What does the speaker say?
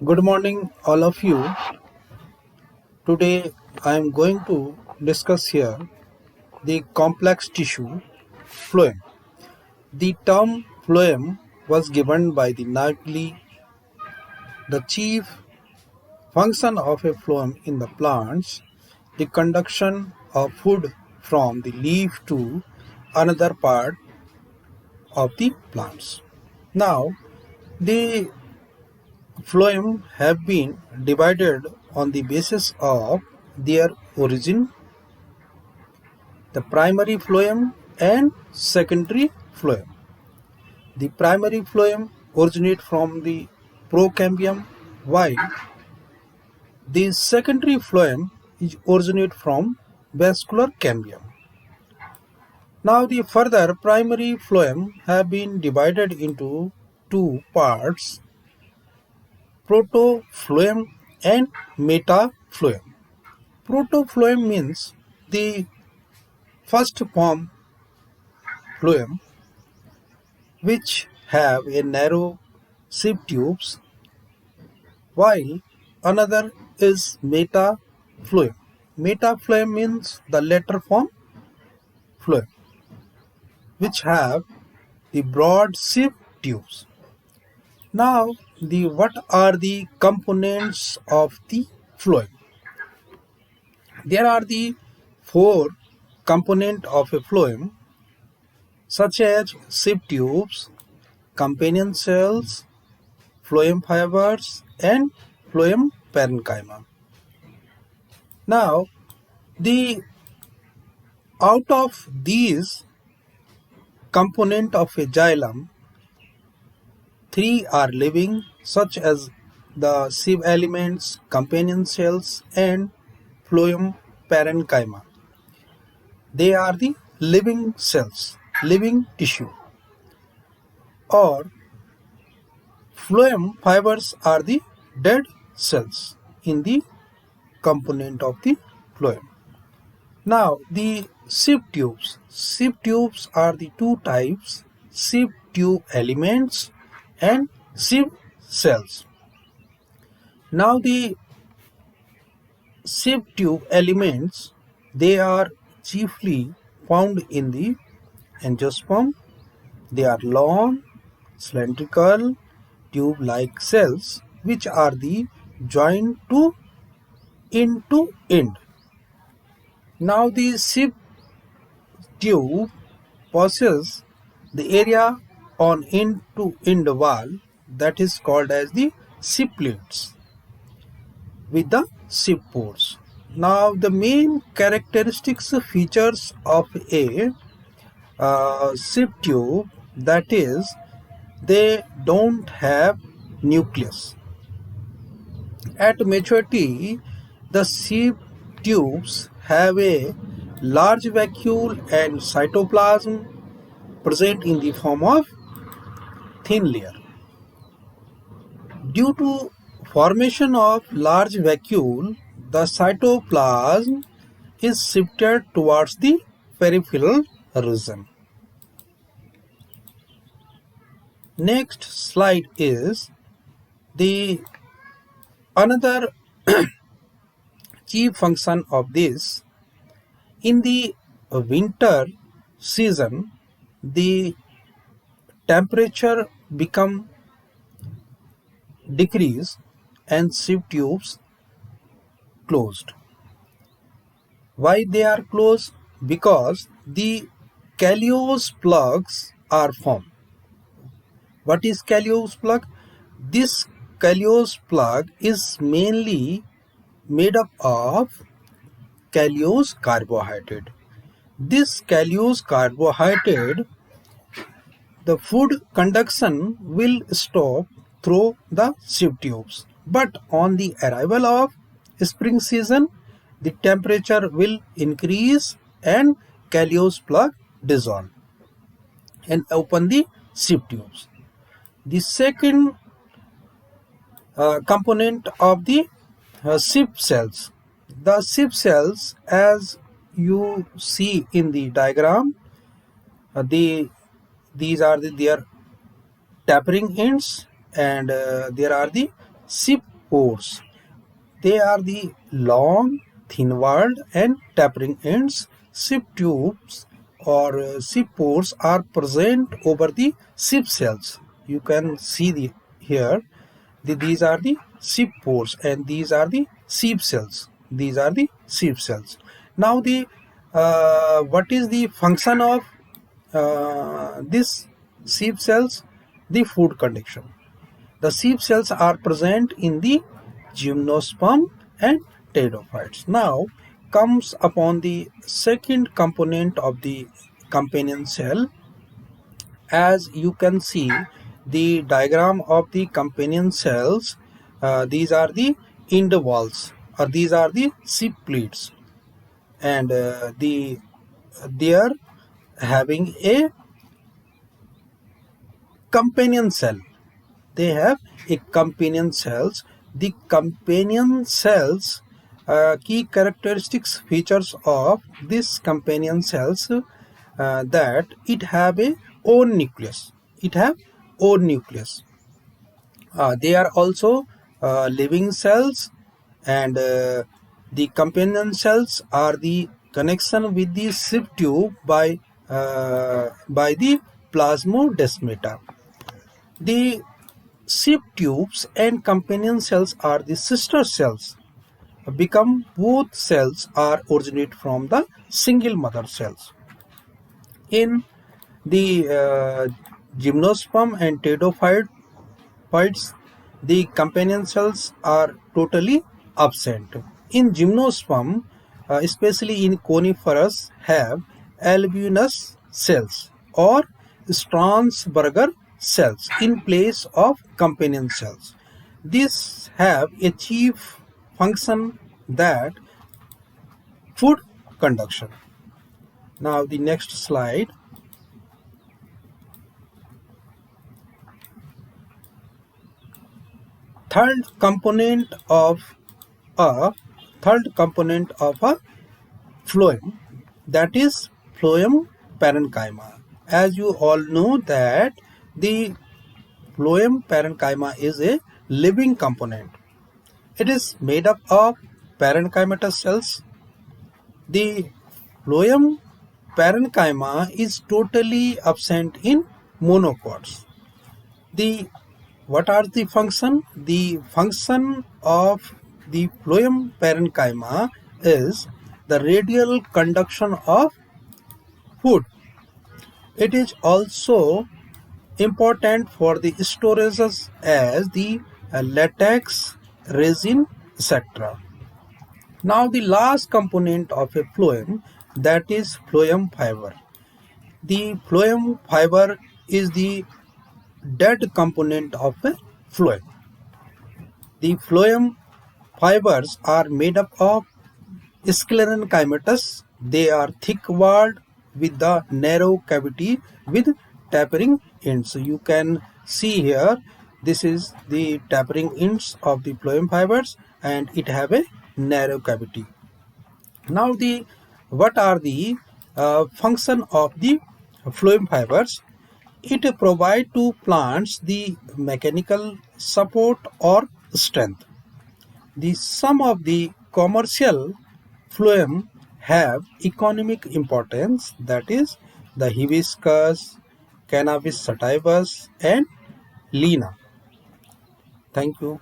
Good morning, all of you. Today I am going to discuss here the complex tissue phloem. The term phloem was given by the Nagli. The chief function of a phloem in the plants, the conduction of food from the leaf to another part of the plants. Now, the phloem have been divided on the basis of their origin, the primary phloem and secondary phloem. The primary phloem originates from the procambium, while the secondary phloem is originate from vascular cambium. Now the further primary phloem have been divided into two parts, protophlloem and metaphloem. Protophlloem means the first form phloem, which have a narrow sieve tubes, while another is metaphloem. Metaphloem means the latter form phloem, which have the broad sieve tubes. Now, what are the components of the phloem? There are the four component of a phloem, such as sieve tubes, companion cells, phloem fibers, and phloem parenchyma. Now, the out of these component of a xylem, three are living, such as the sieve elements, companion cells, and phloem parenchyma. They are the living cells, living tissue. Or phloem fibers are the dead cells in the component of the phloem. Now the sieve tubes. Sieve tubes are the two types, sieve tube elements and sieve cells. Now the sieve tube elements, they are chiefly found in the angiosperm. They are long, cylindrical, tube-like cells which are the joined to end to end. Now the sieve tube possesses the area on end to end wall that is called as the sieve plates with the sieve pores. Now the main characteristics features of a sieve tube, that is, they don't have nucleus. At maturity, the sieve tubes have a large vacuole and cytoplasm present in the form of thin layer. Due to formation of large vacuole, the cytoplasm is shifted towards the peripheral region. Next slide is the another key function of this. In the winter season, the temperature become decrease and sieve tubes closed. Why they are closed? Because the Callio's plugs are formed. What is Callio's plug? This Callio's plug is mainly made up of Callio's carbohydrate. This Callio's carbohydrate, the food conduction will stop through the sieve tubes. But on the arrival of spring season, the temperature will increase and Callio's plug dissolve and open the sieve tubes. The second component of the sieve cells. The sieve cells, as you see in the diagram, these are their tapering ends, and there are the sip pores. They are the long, thin-walled and tapering ends. Sip tubes or sip pores are present over the sip cells. You can see here these are the sip pores and these are the sieve cells. These are the sieve cells. Now what is the function of this sieve cells? The food conduction. The sieve cells are present in the gymnosperm and pteridophytes. Now comes upon the second component of the companion cell. As you can see the diagram of the companion cells, these are the end walls or these are the sip pleats, and they are having a companion cell. They have a companion cells. The companion cells, key characteristics features of this companion cells, that it have a own nucleus. It have own nucleus. They are also living cells, and the companion cells are the connection with the sip tube by the plasmodesmata. The sip tubes and companion cells are the sister cells. Become both cells are originate from the single mother cells. In the gymnosperm and pteridophytes, the companion cells are totally absent. In gymnosperm, especially in coniferous, have albinous cells or Strasburger cells in place of companion cells. These have a chief function, that food conduction. Now the next slide. Third component of a phloem, that is phloem parenchyma. As you all know that the phloem parenchyma is a living component. It is made up of parenchymatous cells. The phloem parenchyma is totally absent in monocots. What are the function? The function of the phloem parenchyma is the radial conduction of food. It is also important for the storages as the latex, resin, etc. Now the last component of a phloem, that is phloem fiber. The phloem fiber is the dead component of a phloem. The phloem fibers are made up of sclerenchymatous. They are thick-walled with the narrow cavity with tapering ends. So you can see here, this is the tapering ends of the phloem fibers and it have a narrow cavity. Now what are the function of the phloem fibers? It provide to plants the mechanical support or strength. Some of the commercial phloem have economic importance, that is the hibiscus, cannabis sativus and lina. Thank you.